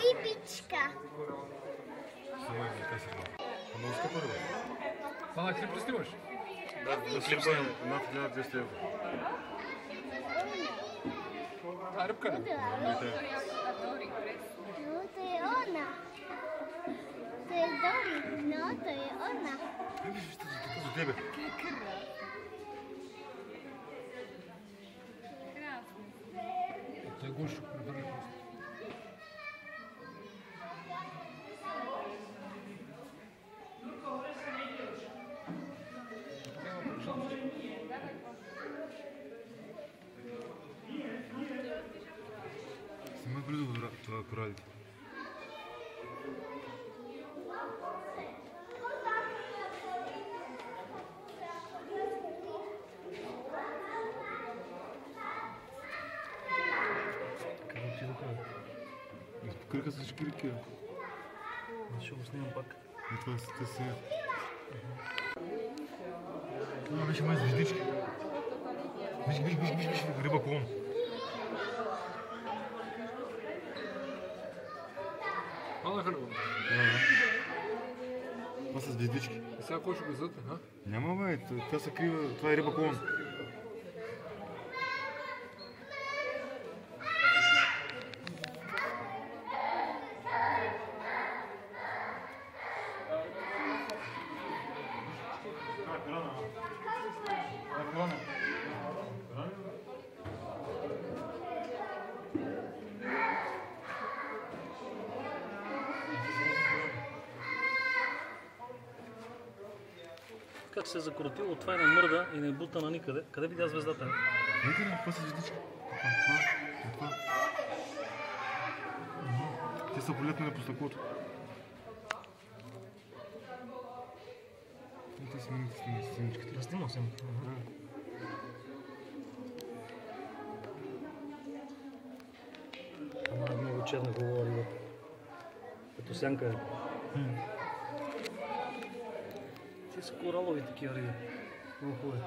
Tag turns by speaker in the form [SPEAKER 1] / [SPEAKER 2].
[SPEAKER 1] Рибичка.
[SPEAKER 2] Сама яка сирна. А много скъпа риба.
[SPEAKER 3] Малък хлеб ли снимаш?
[SPEAKER 2] Да, хлеба е над 1200 евро.
[SPEAKER 3] А, рибка ли?
[SPEAKER 1] No, to je ona. To je Dori. No, to je ona.
[SPEAKER 2] Вижте, тук за тебе.
[SPEAKER 3] Той е Гошо. Превърни просто.
[SPEAKER 2] Снимай близо до това коралите.
[SPEAKER 4] Къде отидоха?
[SPEAKER 2] Покриха с всички реки.
[SPEAKER 4] Ще го снимам пак.
[SPEAKER 2] И това са те си. Това беше май звездички. Виж, риба клон.
[SPEAKER 3] Малък риба.
[SPEAKER 2] Това са звездички.
[SPEAKER 3] И сега кой ще го излътне, а?
[SPEAKER 2] Няма бе, това се крива, това е риба клон.
[SPEAKER 4] Как се е закрутило, това и не мърда и не бута на никъде. Къде видя звездата?
[SPEAKER 2] Видите ли, това са звездички. Това. Те са полетнали по стъклото. Те снимичките.
[SPEAKER 4] Да снимам съм. Ама е много черна голова рибата. Като сянка е. Ти са коралови такива риби. Много хубави.